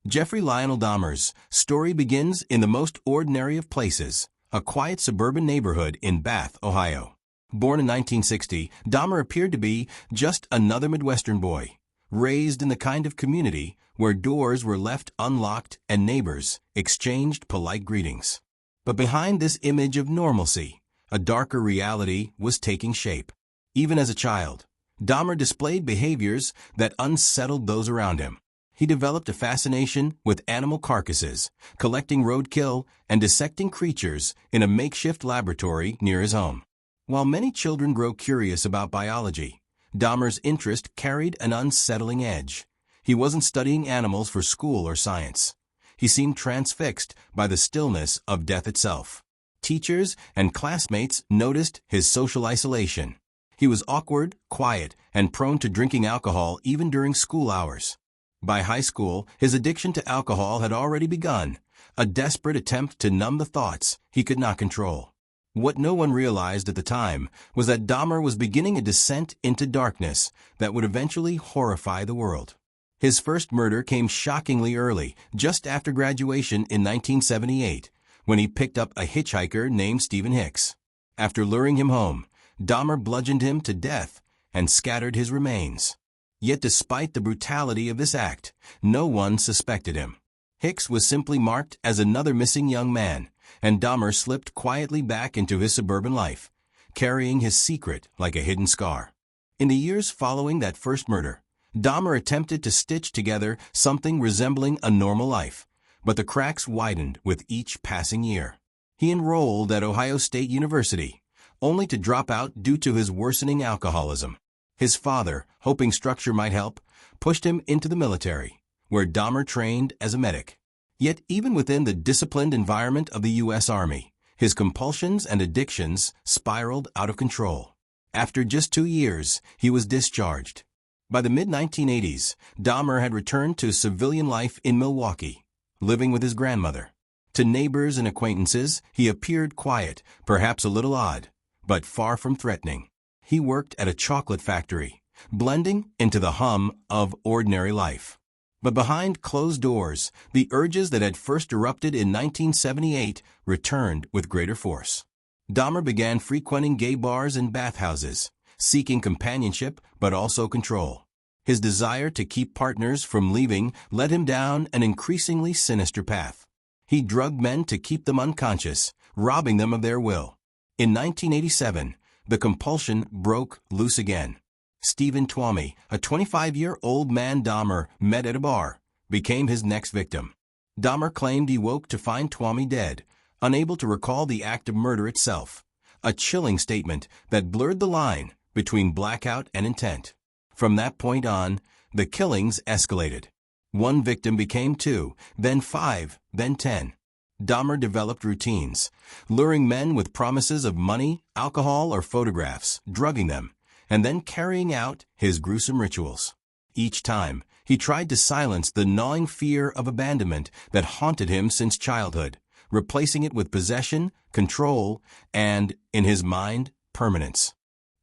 Jeffrey Lionel Dahmer's story begins in the most ordinary of places, a quiet suburban neighborhood in Bath, Ohio. Born in 1960, Dahmer appeared to be just another Midwestern boy, raised in the kind of community where doors were left unlocked and neighbors exchanged polite greetings. But behind this image of normalcy, a darker reality was taking shape. Even as a child, Dahmer displayed behaviors that unsettled those around him. He developed a fascination with animal carcasses, collecting roadkill and dissecting creatures in a makeshift laboratory near his home. While many children grow curious about biology, Dahmer's interest carried an unsettling edge. He wasn't studying animals for school or science. He seemed transfixed by the stillness of death itself. Teachers and classmates noticed his social isolation. He was awkward, quiet, and prone to drinking alcohol even during school hours. By high school, his addiction to alcohol had already begun, a desperate attempt to numb the thoughts he could not control. What no one realized at the time was that Dahmer was beginning a descent into darkness that would eventually horrify the world. His first murder came shockingly early, just after graduation in 1978, when he picked up a hitchhiker named Stephen Hicks. After luring him home, Dahmer bludgeoned him to death and scattered his remains. Yet despite the brutality of this act, no one suspected him. Hicks was simply marked as another missing young man, and Dahmer slipped quietly back into his suburban life, carrying his secret like a hidden scar. In the years following that first murder, Dahmer attempted to stitch together something resembling a normal life, but the cracks widened with each passing year. He enrolled at Ohio State University, only to drop out due to his worsening alcoholism. His father, hoping structure might help, pushed him into the military, where Dahmer trained as a medic. Yet even within the disciplined environment of the U.S. Army, his compulsions and addictions spiraled out of control. After just 2 years, he was discharged. By the mid-1980s, Dahmer had returned to civilian life in Milwaukee, living with his grandmother. To neighbors and acquaintances, he appeared quiet, perhaps a little odd, but far from threatening. He worked at a chocolate factory, blending into the hum of ordinary life. But behind closed doors, the urges that had first erupted in 1978 returned with greater force. Dahmer began frequenting gay bars and bathhouses, seeking companionship but also control. His desire to keep partners from leaving led him down an increasingly sinister path. He drugged men to keep them unconscious, robbing them of their will. In 1987, the compulsion broke loose again. Stephen Twomey, a 25-year-old man Dahmer met at a bar, became his next victim. Dahmer claimed he woke to find Twomey dead, unable to recall the act of murder itself, a chilling statement that blurred the line between blackout and intent. From that point on, the killings escalated. One victim became 2, then 5, then 10. Dahmer developed routines, luring men with promises of money, alcohol, or photographs, drugging them, and then carrying out his gruesome rituals. Each time, he tried to silence the gnawing fear of abandonment that haunted him since childhood, replacing it with possession, control, and, in his mind, permanence.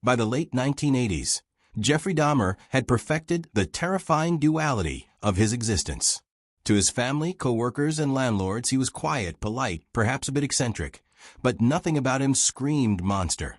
By the late 1980s, Jeffrey Dahmer had perfected the terrifying duality of his existence. To his family, co-workers, and landlords, he was quiet, polite, perhaps a bit eccentric, but nothing about him screamed monster.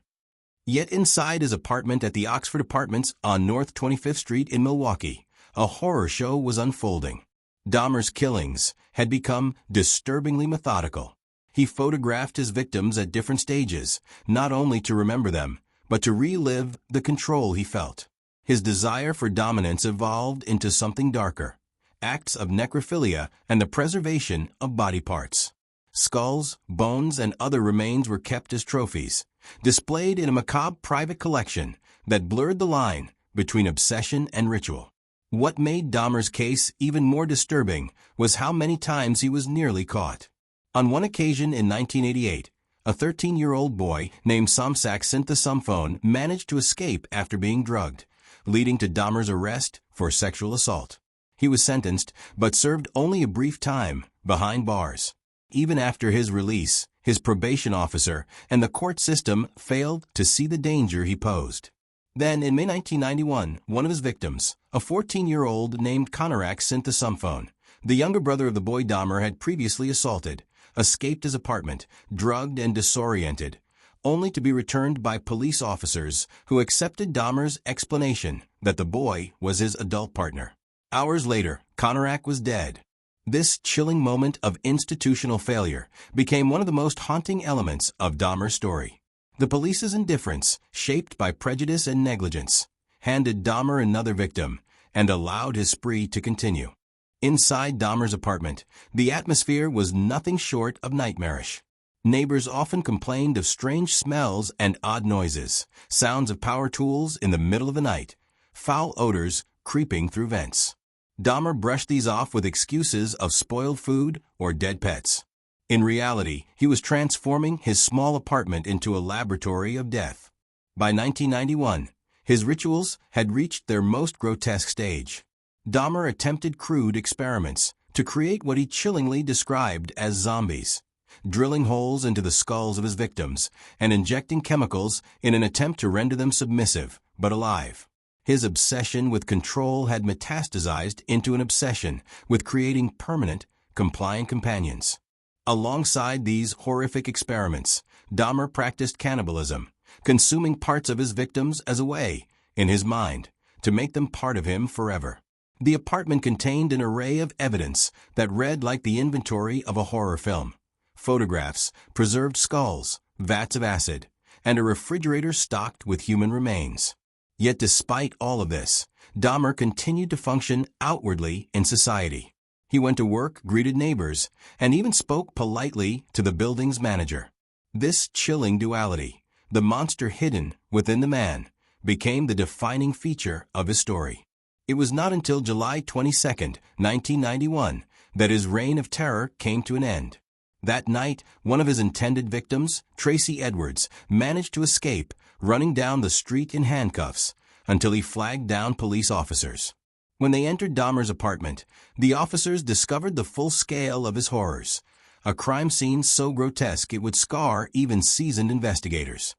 Yet inside his apartment at the Oxford Apartments on North 25th Street in Milwaukee, a horror show was unfolding. Dahmer's killings had become disturbingly methodical. He photographed his victims at different stages, not only to remember them, but to relive the control he felt. His desire for dominance evolved into something darker, acts of necrophilia and the preservation of body parts. Skulls, bones, and other remains were kept as trophies, displayed in a macabre private collection that blurred the line between obsession and ritual. What made Dahmer's case even more disturbing was how many times he was nearly caught. On one occasion in 1988, a 13-year-old boy named Somsak Synthesumphone managed to escape after being drugged, leading to Dahmer's arrest for sexual assault. He was sentenced, but served only a brief time behind bars. Even after his release, his probation officer and the court system failed to see the danger he posed. Then, in May 1991, one of his victims, a 14-year-old named Konorak Synthesumphone, The younger brother of the boy Dahmer had previously assaulted, escaped his apartment, drugged and disoriented, only to be returned by police officers who accepted Dahmer's explanation that the boy was his adult partner. Hours later, Konarak was dead. This chilling moment of institutional failure became one of the most haunting elements of Dahmer's story. The police's indifference, shaped by prejudice and negligence, handed Dahmer another victim and allowed his spree to continue. Inside Dahmer's apartment, the atmosphere was nothing short of nightmarish. Neighbors often complained of strange smells and odd noises, sounds of power tools in the middle of the night, foul odors creeping through vents. Dahmer brushed these off with excuses of spoiled food or dead pets. In reality, he was transforming his small apartment into a laboratory of death. By 1991, his rituals had reached their most grotesque stage. Dahmer attempted crude experiments to create what he chillingly described as zombies, drilling holes into the skulls of his victims and injecting chemicals in an attempt to render them submissive but alive. His obsession with control had metastasized into an obsession with creating permanent, compliant companions. Alongside these horrific experiments, Dahmer practiced cannibalism, consuming parts of his victims as a way, in his mind, to make them part of him forever. The apartment contained an array of evidence that read like the inventory of a horror film. Photographs, preserved skulls, vats of acid, and a refrigerator stocked with human remains. Yet despite all of this, Dahmer continued to function outwardly in society. He went to work, greeted neighbors, and even spoke politely to the building's manager. This chilling duality, the monster hidden within the man, became the defining feature of his story. It was not until July 22, 1991, that his reign of terror came to an end. That night, one of his intended victims, Tracy Edwards, managed to escape, running down the street in handcuffs, until he flagged down police officers. When they entered Dahmer's apartment, the officers discovered the full scale of his horrors, a crime scene so grotesque it would scar even seasoned investigators.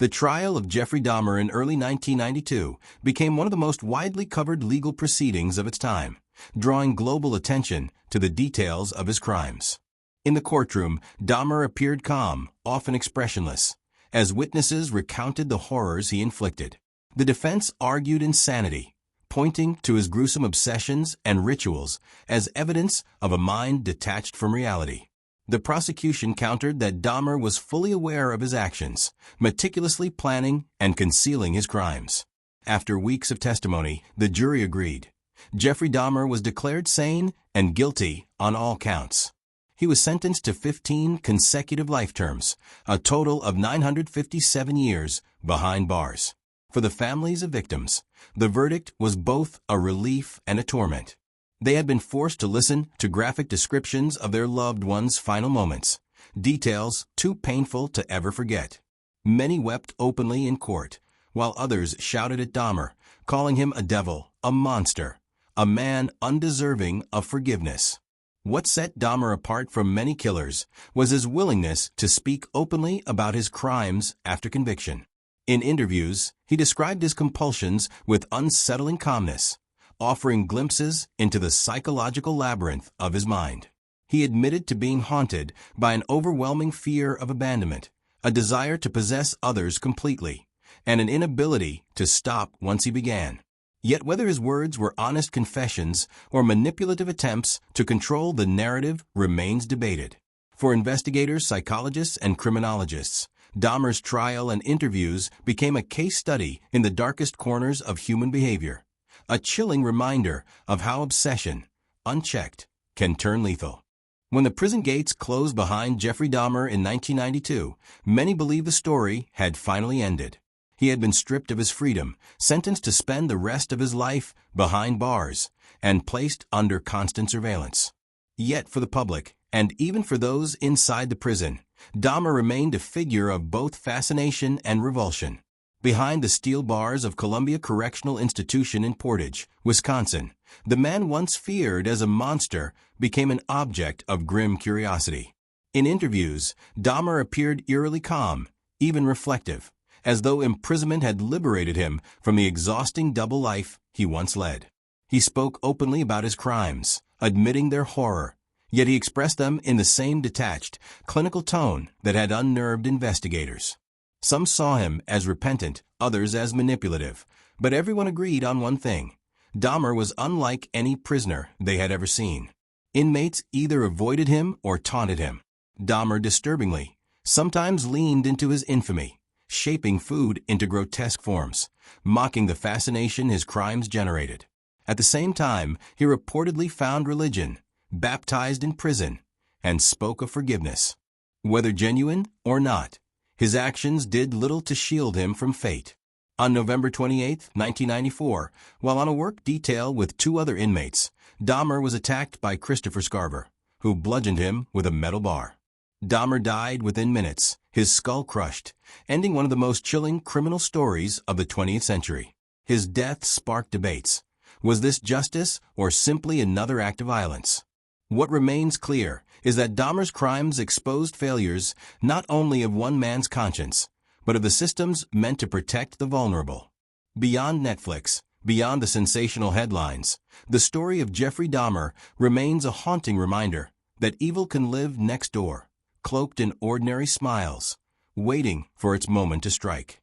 The trial of Jeffrey Dahmer in early 1992 became one of the most widely covered legal proceedings of its time, drawing global attention to the details of his crimes. In the courtroom, Dahmer appeared calm, often expressionless, as witnesses recounted the horrors he inflicted. The defense argued insanity, pointing to his gruesome obsessions and rituals as evidence of a mind detached from reality. The prosecution countered that Dahmer was fully aware of his actions, meticulously planning and concealing his crimes. After weeks of testimony, the jury agreed. Jeffrey Dahmer was declared sane and guilty on all counts. He was sentenced to 15 consecutive life terms, a total of 957 years behind bars. For the families of victims, the verdict was both a relief and a torment. They had been forced to listen to graphic descriptions of their loved ones' final moments, details too painful to ever forget. Many wept openly in court, while others shouted at Dahmer, calling him a devil, a monster, a man undeserving of forgiveness. What set Dahmer apart from many killers was his willingness to speak openly about his crimes after conviction. In interviews, he described his compulsions with unsettling calmness, offering glimpses into the psychological labyrinth of his mind. He admitted to being haunted by an overwhelming fear of abandonment, a desire to possess others completely, and an inability to stop once he began. Yet whether his words were honest confessions or manipulative attempts to control the narrative remains debated. For investigators, psychologists, and criminologists, Dahmer's trial and interviews became a case study in the darkest corners of human behavior, a chilling reminder of how obsession, unchecked, can turn lethal. When the prison gates closed behind Jeffrey Dahmer in 1992, many believed the story had finally ended. He had been stripped of his freedom, sentenced to spend the rest of his life behind bars, and placed under constant surveillance. Yet for the public, and even for those inside the prison, Dahmer remained a figure of both fascination and revulsion. Behind the steel bars of Columbia Correctional Institution in Portage, Wisconsin, the man once feared as a monster became an object of grim curiosity. In interviews, Dahmer appeared eerily calm, even reflective, as though imprisonment had liberated him from the exhausting double life he once led. He spoke openly about his crimes, admitting their horror, yet he expressed them in the same detached, clinical tone that had unnerved investigators. Some saw him as repentant, others as manipulative, but everyone agreed on one thing: Dahmer was unlike any prisoner they had ever seen. Inmates either avoided him or taunted him. Dahmer, disturbingly, sometimes leaned into his infamy, shaping food into grotesque forms, mocking the fascination his crimes generated. At the same time, he reportedly found religion, baptized in prison, and spoke of forgiveness. Whether genuine or not, his actions did little to shield him from fate. On November 28, 1994, while on a work detail with two other inmates, Dahmer was attacked by Christopher Scarver, who bludgeoned him with a metal bar. Dahmer died within minutes, his skull crushed, ending one of the most chilling criminal stories of the 20th century. His death sparked debates. Was this justice or simply another act of violence? What remains clear is that Dahmer's crimes exposed failures not only of one man's conscience, but of the systems meant to protect the vulnerable. Beyond Netflix, beyond the sensational headlines, the story of Jeffrey Dahmer remains a haunting reminder that evil can live next door, cloaked in ordinary smiles, waiting for its moment to strike.